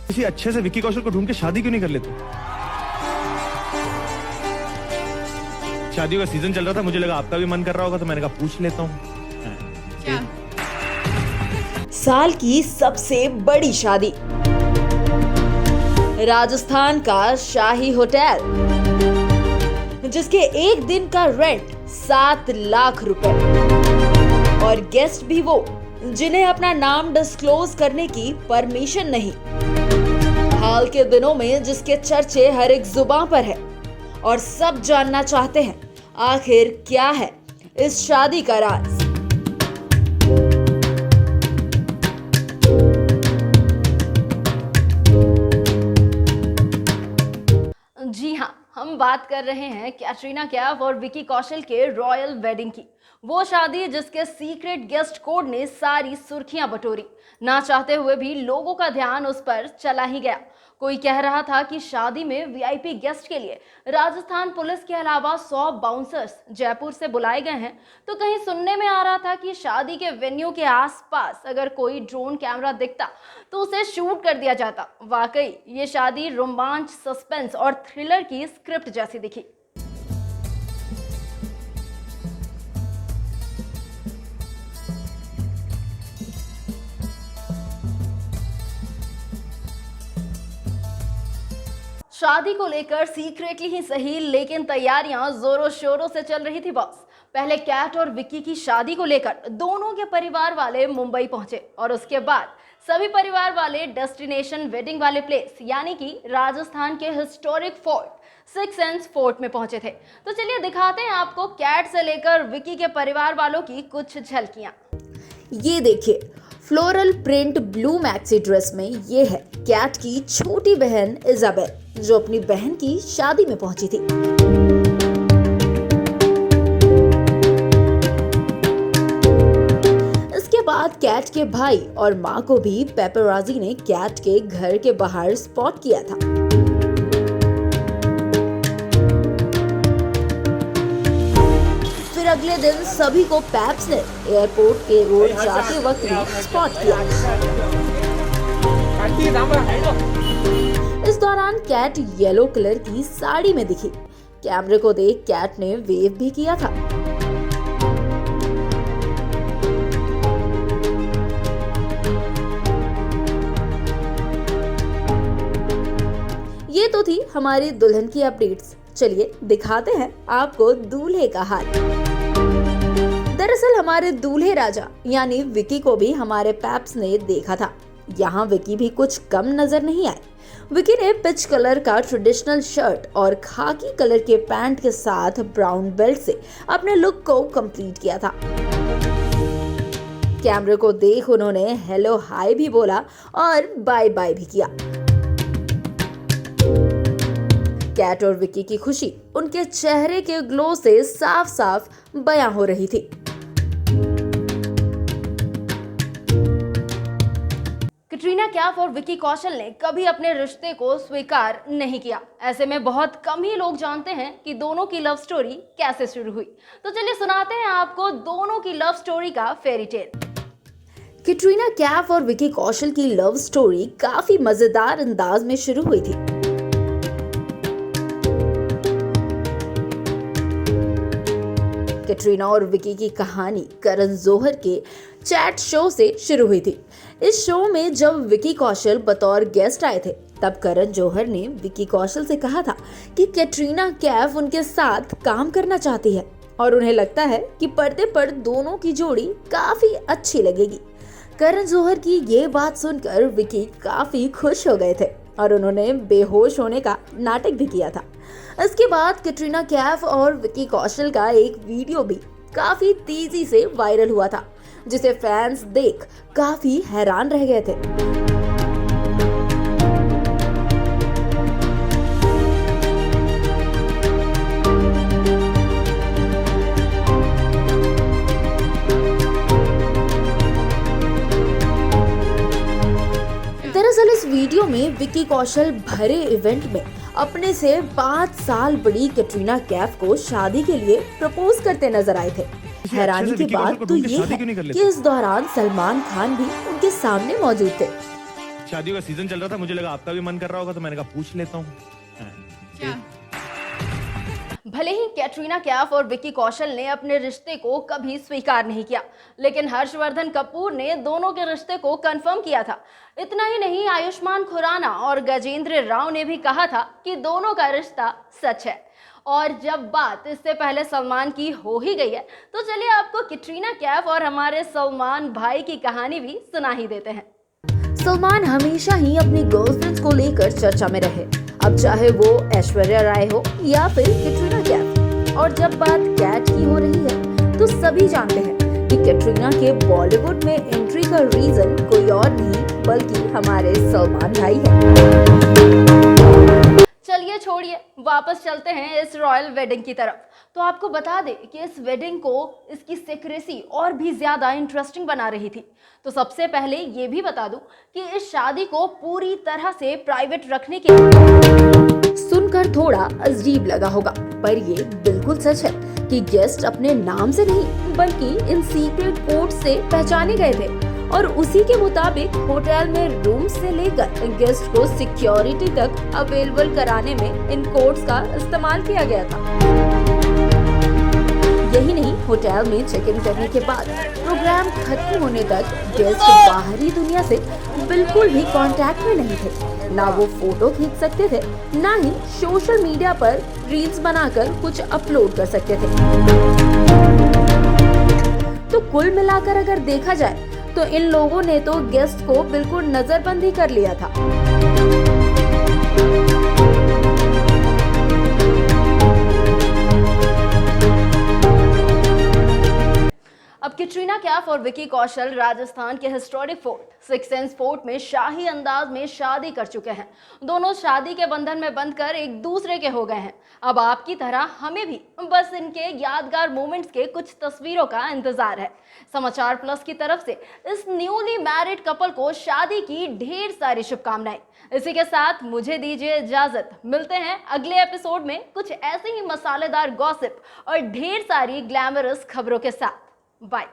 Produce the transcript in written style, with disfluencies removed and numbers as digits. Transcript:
किसी अच्छे से विक्की कौशल को ढूंढ के शादी क्यों नहीं कर लेते? शादियों का सीजन चल रहा था, मुझे लगा आपका भी मन कर रहा होगा, तो मैंने कहा पूछ लेता हूँ। क्या? साल की सबसे बड़ी शादी, राजस्थान का शाही होटल, जिसके एक दिन का रेंट 7 लाख रुपए, और गेस्ट भी वो जिन्हें अपना नाम डिस्क्लोज करने की परमिशन नहीं। हाल के दिनों में जिसके चर्चे हर एक जुबान पर है और सब जानना चाहते हैं आखिर क्या है इस शादी का राज। जी हाँ, हम बात कर रहे हैं कैटरीना कैफ और विकी कौशल के रॉयल वेडिंग की। वो शादी जिसके सीक्रेट गेस्ट कोड ने सारी सुर्खियां बटोरी। ना चाहते हुए भी लोगों का ध्यान उस पर चला ही गया। कोई कह रहा था कि शादी में वीआईपी गेस्ट के लिए राजस्थान पुलिस के अलावा 100 बाउंसर्स जयपुर से बुलाए गए हैं, तो कहीं सुनने में आ रहा था कि शादी के वेन्यू के आसपास अगर कोई ड्रोन कैमरा दिखता तो उसे शूट कर दिया जाता। वाकई ये शादी रोमांच, सस्पेंस और थ्रिलर की स्क्रिप्ट जैसी दिखी। शादी को लेकर सीक्रेटली ही सही, लेकिन तैयारियां जोरों शोरों से चल रही थी बॉस। पहले कैट और विक्की की शादी को लेकर दोनों के परिवार वाले मुंबई पहुंचे और उसके बाद सभी परिवार वाले डेस्टिनेशन वेडिंग वाले प्लेस यानी कि राजस्थान के हिस्टोरिक फोर्ट 6 सेंस फोर्ट में पहुंचे थे। तो चलिए दिखाते हैं आपको कैट से लेकर विक्की के परिवार वालों की कुछ झलकियां। ये देखिए, floral print blue maxi dress में ये है कैट की छोटी बहन इजाबेल, जो अपनी बहन की शादी में पहुंची थी। इसके बाद कैट के भाई और मां को भी पेपराजी ने कैट के घर के बाहर स्पॉट किया था। फिर अगले दिन सभी को पैप्स ने एयरपोर्ट के रोड जाते वक्त भी स्पॉट किया। इस दौरान कैट येलो कलर की साड़ी में दिखी। कैमरे को देख कैट ने वेव भी किया था। ये तो थी हमारी दुल्हन की अपडेट्स। चलिए दिखाते हैं आपको दूल्हे का हाल। दरअसल हमारे दूल्हे राजा यानी विकी को भी हमारे पैप्स ने देखा था। यहाँ विकी भी कुछ कम नजर नहीं आए। विकी ने पिच कलर का ट्रेडिशनल शर्ट और खाकी कलर के पैंट के साथ ब्राउन बेल्ट से अपने लुक को कंप्लीट किया था। कैमरे को देख उन्होंने हेलो हाय भी बोला और बाय बाय भी किया। कैट और विक्की की खुशी उनके चेहरे के ग्लो से साफ साफ बयां हो रही थी। कैटरीना कैफ और विक्की कौशल ने कभी अपने रिश्ते को स्वीकार नहीं किया। ऐसे में बहुत कम ही लोग जानते हैं कि दोनों की लव स्टोरी कैसे शुरू हुई। तो चलिए सुनाते हैं आपको दोनों की लव स्टोरी का फेरी टेल। कैटरीना कैफ और विक्की कौशल की लव स्टोरी काफी मजेदार अंदाज में शुरू हुई थी। कैटरीना और विक्की की कहानी करण जौहर के चैट शो से शुरू हुई थी। इस शो में जब विक्की कौशल बतौर गेस्ट आए थे, तब करण जौहर ने विक्की कौशल से कहा था कि कैटरीना कैफ उनके साथ काम करना चाहती है और उन्हें लगता है कि पर्दे पर दोनों की जोड़ी काफी अच्छी लगेगी। करण जौहर की ये बात सुनकर विक्की काफी खुश हो गए थे और उन्होंने बेहोश होने का नाटक भी किया था। इसके बाद कैटरीना कैफ और विक्की कौशल का एक वीडियो भी काफी तेजी से वायरल हुआ था, जिसे फैंस देख काफी हैरान रह गए थे। दरअसल इस वीडियो में विक्की कौशल भरे इवेंट में अपने से 5 साल बड़ी कैटरीना कैफ को शादी के लिए प्रपोज करते नजर आए थे। हैरानी की बात तो ये है कि इस दौरान सलमान खान भी उनके सामने मौजूद थे। शादियों का सीजन चल रहा था, मुझे लगा आपका भी मन कर रहा होगा तो मैंने कहा पूछ लेता हूँ। क्या? भले ही कैटरीना कैफ और विक्की कौशल ने अपने रिश्ते को कभी स्वीकार नहीं किया, लेकिन हर्षवर्धन कपूर ने दोनों के रिश्ते को कंफर्म किया था। इतना ही नहीं, आयुष्मान खुराना और गजेंद्र राव ने भी कहा था कि दोनों का रिश्ता सच है। और जब बात इससे पहले सलमान की हो ही गई है, तो चलिए आपको कैटरीना कैफ और हमारे सलमान भाई की कहानी भी सुना ही देते हैं। सलमान हमेशा ही अपनी गर्लफ्रेंड्स को लेकर चर्चा में रहे, अब चाहे वो ऐश्वर्या राय हो या फिर कैटरीना कैफ। और जब बात कैट की हो रही है तो सभी जानते हैं कि कैटरीना के बॉलीवुड में एंट्री का रीजन कोई और नहीं बल्कि हमारे सलमान भाई हैं। चलिए छोड़िए, वापस चलते हैं इस रॉयल वेडिंग की तरफ। तो आपको बता दें कि इस वेडिंग को इसकी सीक्रेसी और भी ज्यादा इंटरेस्टिंग बना रही थी। तो सबसे पहले ये भी बता दूं कि इस शादी को पूरी तरह से प्राइवेट रखने के सुनकर थोड़ा अजीब लगा होगा, पर ये बिल्कुल सच है कि गेस्ट अपने नाम से नहीं बल्कि इन सीक्रेट कोड से पहचाने गए थे और उसी के मुताबिक होटल में रूम से लेकर गेस्ट को सिक्योरिटी तक अवेलेबल कराने में इन कोड्स का इस्तेमाल किया गया था। यही नहीं, होटल में चेक इन करने के बाद प्रोग्राम खत्म होने तक गेस्ट बाहरी दुनिया से बिल्कुल भी कांटेक्ट में नहीं थे। ना वो फोटो खींच सकते थे, ना ही सोशल मीडिया पर रील्स बनाकर कुछ अपलोड कर सकते थे। तो कुल मिलाकर अगर देखा जाए तो इन लोगों ने तो गेस्ट को बिल्कुल नजरबंदी कर लिया था। अब कैटरीना कैफ और विक्की कौशल राजस्थान के historic fort six sense fort में शाही अंदाज में शादी कर चुके हैं। दोनों शादी के बंधन में बंधकर एक दूसरे के हो गए हैं। अब आपकी तरह हमें भी बस इनके यादगार मोमेंट्स के कुछ तस्वीरों का इंतजार है। समाचार प्लस की तरफ से इस न्यूली मैरिड कपल को शादी की ढेर सारी शुभकामनाएं। इसी के साथ मुझे दीजिए इजाजत, मिलते हैं अगले एपिसोड में कुछ ऐसे ही मसालेदार गॉसिप और ढेर सारी ग्लैमरस खबरों के साथ। Bye.